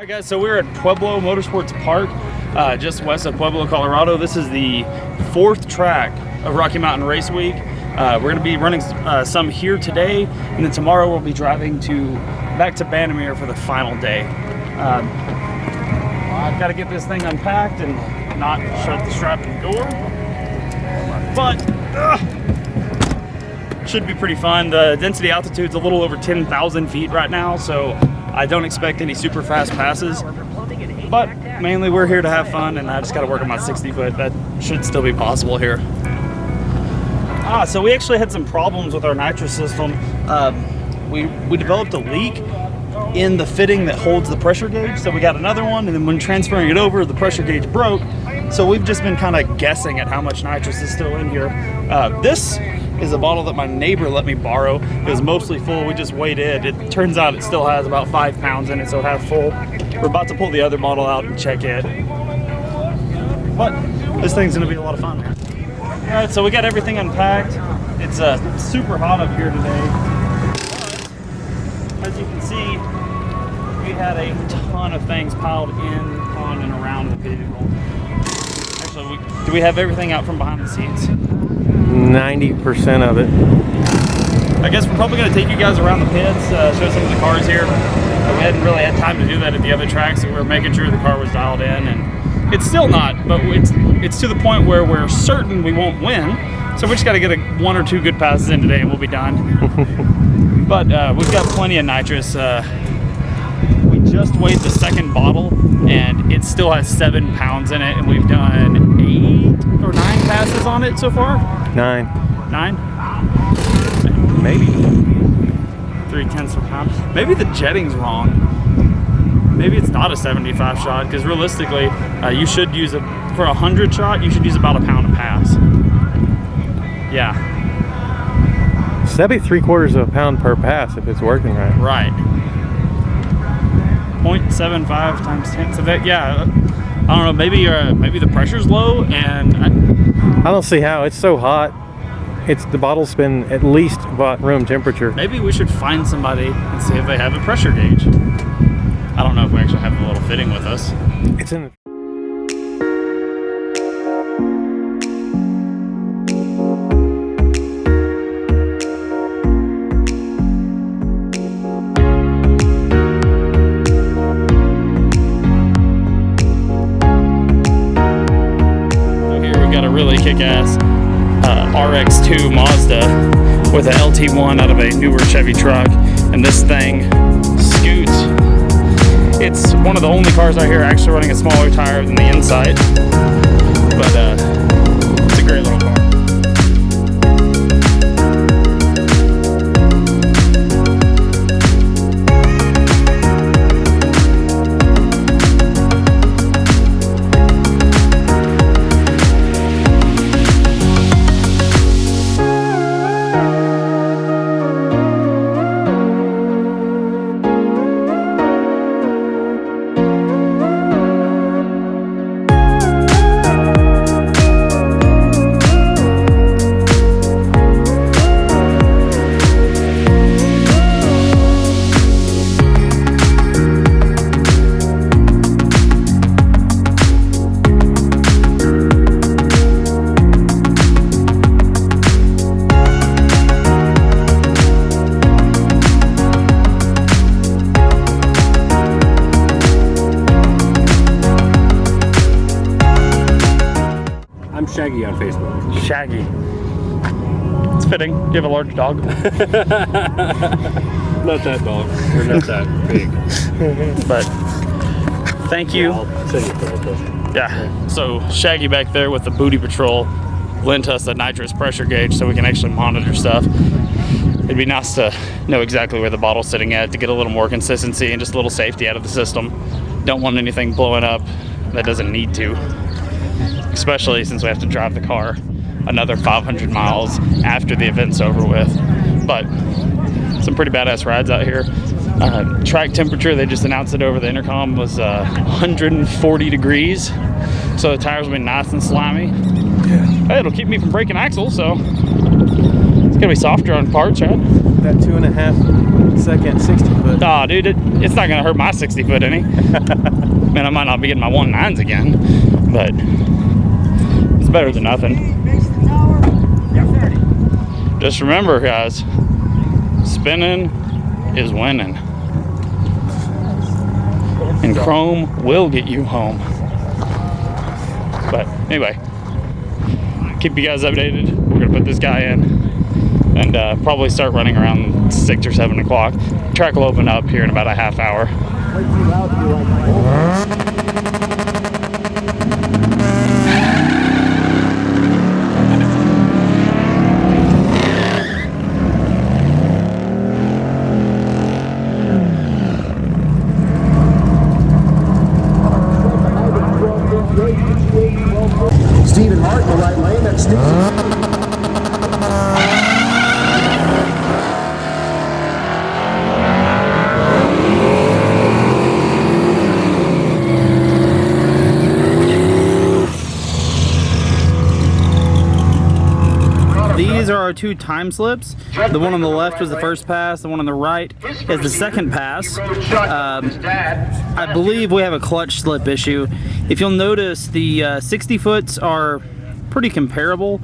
Alright guys, so we're at Pueblo Motorsports Park, just west of Pueblo, Colorado. This is the 4th track of Rocky Mountain Race Week. We're going to be running some here today, and then tomorrow we'll be driving back to Bandimere for the final day. I've got to get this thing unpacked and not shut the strapping door, but should be pretty fun. The density altitude's a little over 10,000 feet right now, so I don't expect any super fast passes, but mainly we're here to have fun, and I just got to work on my 60 foot. That should still be possible here. So we actually had some problems with our nitrous system. We developed a leak in the fitting that holds the pressure gauge, so we got another one, and then when transferring it over, the pressure gauge broke. So we've just been kind of guessing at how much nitrous is still in here. This is a bottle that my neighbor let me borrow. It was mostly full. We just weighed it. It turns out it still has about 5 pounds in it, so half full. We're about to pull the other bottle out and check it. But this thing's gonna be a lot of fun. All right, so we got everything unpacked. It's super hot up here today. But as you can see, we had a ton of things piled in, on, and around the vehicle. Actually, do we have everything out from behind the seats? 90% of it. I guess we're probably going to take you guys around the pits, show some of the cars here. We hadn't really had time to do that at the other track, so we were making sure the car was dialed in, and it's still not, but it's to the point where we're certain we won't win, so we just got to get 1 or 2 good passes in today and we'll be done. But we've got plenty of nitrous. We just weighed the second bottle and it still has 7 pounds in it, and we've done 8 or 9 passes on it so far. 9. Maybe 3/10 of a pound. Maybe the jetting's wrong. Maybe it's not a 75 shot, because realistically you should use for a 100 shot you should use about 1 pound a pass. Yeah, So that'd be 3/4 of a pound per pass if it's working right. right. 0.75 times 10, so that, yeah, I don't know, maybe the pressure's low, and I don't see how. It's so hot. The bottle's been at least about room temperature. maybe we should find somebody and see if they have a pressure gauge. I don't know if we actually have the little fitting with us. It's in the Really kick-ass RX2 Mazda with a LT1 out of a newer Chevy truck, and this thing scoots. It's one of the only cars out here actually running a smaller tire than the inside, but it's a great little car. Shaggy on Facebook. Shaggy. It's fitting. Do you have a large dog? Not that dog. Or not that big. But thank you. Yeah, I'll send you a photo. Yeah. So Shaggy back there with the Booty Patrol lent us a nitrous pressure gauge so we can actually monitor stuff. It'd be nice to know exactly where the bottle's sitting at to get a little more consistency and just a little safety out of the system. Don't want anything blowing up that doesn't need to. Especially since we have to drive the car another 500 miles after the event's over with. But some pretty badass rides out here. Track temperature, they just announced it over the intercom, was 140 degrees. So the tires will be nice and slimy. Yeah. Hey, it'll keep me from breaking axles, so it's gonna be softer on parts, right? that 2.5 second 60 foot. Oh, dude, it's not gonna hurt my 60 foot any. Man, I might not be getting my 1.9s again, but it's better than nothing. Just remember, guys, spinning is winning. And chrome will get you home. But anyway, keep you guys updated. We're gonna put this guy in and probably start running around 6 or 7 o'clock. Track will open up here in about a half hour. Stephen Hart, the right lane, that's These are our 2 time slips. The one on the left was the first pass, the one on the right is the second pass. I believe we have a clutch slip issue. If you'll notice, the 60 foots are pretty comparable.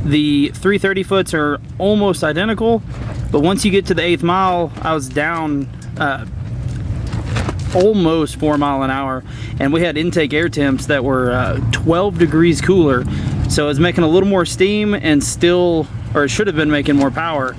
The 330 foots are almost identical, but once you get to the 8th mile, I was down almost 4 miles an hour, and we had intake air temps that were 12 degrees cooler. So it's making a little more steam and still, or it should have been making more power.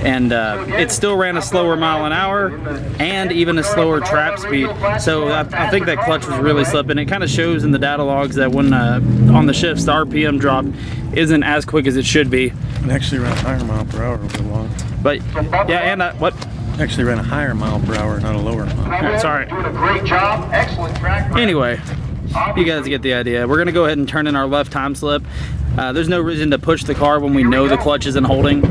And it still ran a slower mile an hour and even a slower trap speed. So I think that clutch was really slipping. It kind of shows in the data logs that when on the shifts, the RPM drop isn't as quick as it should be. It actually ran a higher mile per hour over the long. But yeah, and what? Actually ran a higher mile per hour, not a lower mile. Sorry. doing a great job. Excellent track. Anyway, you guys get the idea. We're gonna go ahead and turn in our left time slip. There's no reason to push the car when we know the clutch isn't holding.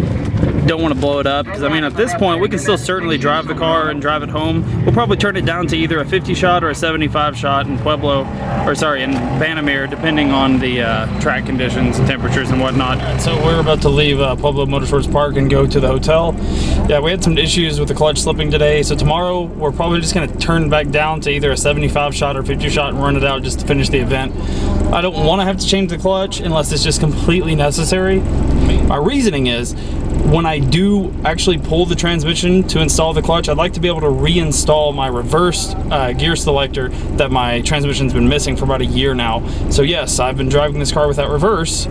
Don't want to blow it up, because I mean, at this point we can still certainly drive the car and drive it home. We'll probably turn it down to either a 50 shot or a 75 shot in Pueblo, or sorry, in Banamere, depending on the track conditions and temperatures and whatnot. So we're about to leave Pueblo Motorsports Park and go to the hotel. Yeah, we had some issues with the clutch slipping today, so tomorrow we're probably just going to turn back down to either a 75 shot or 50 shot and run it out just to finish the event. I don't want to have to change the clutch unless it's just completely necessary. My reasoning is, when I do actually pull the transmission to install the clutch, I'd like to be able to reinstall my reverse gear selector that my transmission's been missing for about a year now. So yes, I've been driving this car without reverse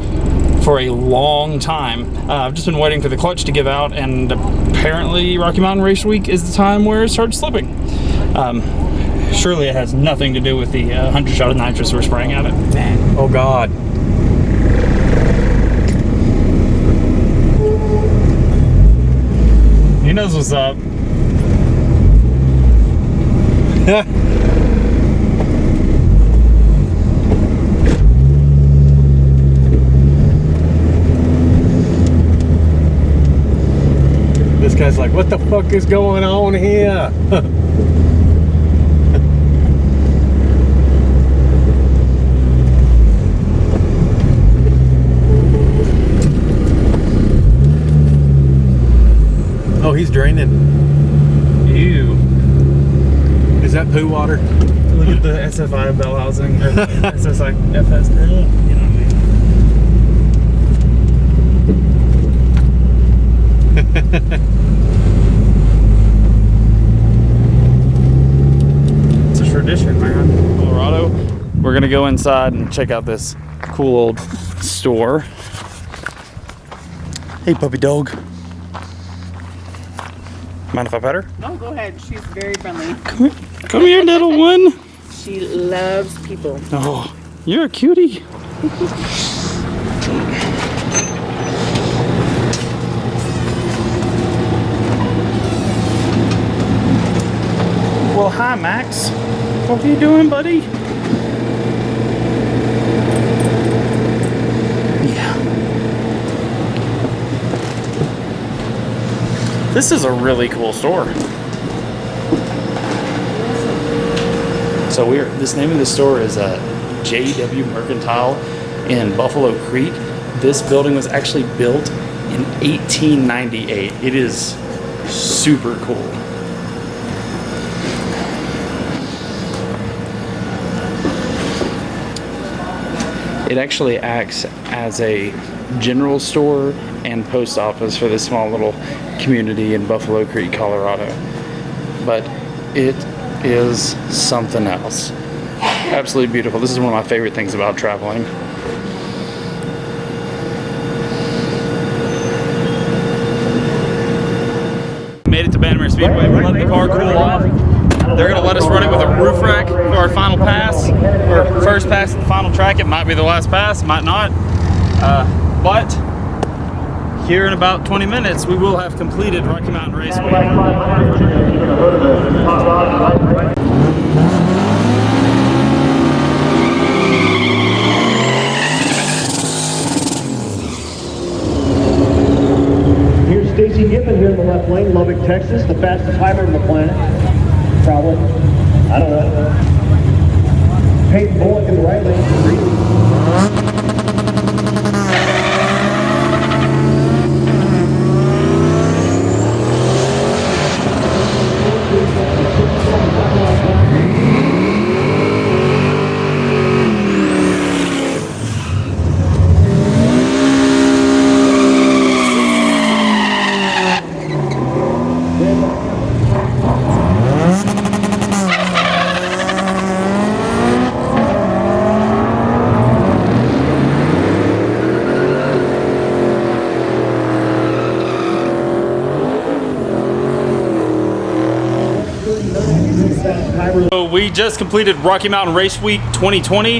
for a long time. I've just been waiting for the clutch to give out, and apparently Rocky Mountain Race Week is the time where it starts slipping. Surely it has nothing to do with the 100 shot of nitrous we're spraying at it. Oh God. He knows what's up. This guy's like, what the fuck is going on here? Oh, he's draining. Ew. Is that poo water? Look at the SFI bell housing, or SSI FS. You know what I mean? It's a tradition, man. Colorado. We're gonna go inside and check out this cool old store. Hey, puppy dog. Mind if I pet her? No, go ahead. She's very friendly. Come here, little one. She loves people. Oh, you're a cutie. Well, hi, Max. What are you doing, buddy? Yeah. This is a really cool store. So this name of the store is JW Mercantile in Buffalo Creek. This building was actually built in 1898. It is super cool. It actually acts as a general store and post office for this small little community in Buffalo Creek, Colorado. But it is something else. Absolutely beautiful. This is one of my favorite things about traveling. Made it to Bannerman Speedway. We're letting the car cool off. They're going to let us run it with a roof rack for our final pass, or first pass at the final track. It might be the last pass, might not. But here in about 20 minutes, we will have completed Rocky Mountain Raceway. Here's Stacy Giffen here in the left lane, Lubbock, Texas, the fastest hybrid on the planet. Probably. I don't know. Peyton Bullock in the right lane. So we just completed Rocky Mountain Race Week 2020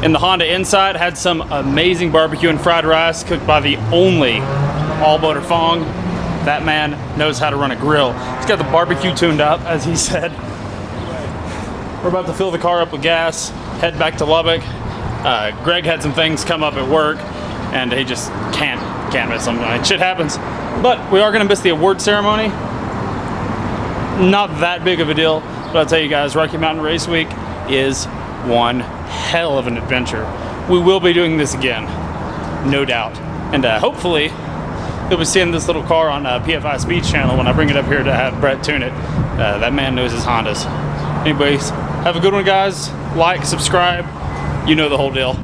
in the Honda Insight. Had some amazing barbecue and fried rice cooked by the only All Motor Phong. That man knows how to run a grill. He's got the barbecue tuned up, as he said. We're about to fill the car up with gas, head back to Lubbock. Greg had some things come up at work, and he just can't miss them. Shit happens. But we are going to miss the award ceremony. Not that big of a deal, but I'll tell you guys, Rocky Mountain Race Week is one hell of an adventure. We will be doing this again, no doubt. And hopefully, you'll be seeing this little car on PFI Speed's channel when I bring it up here to have Brett tune it. That man knows his Hondas. Anyways, have a good one, guys. Like, subscribe. You know the whole deal.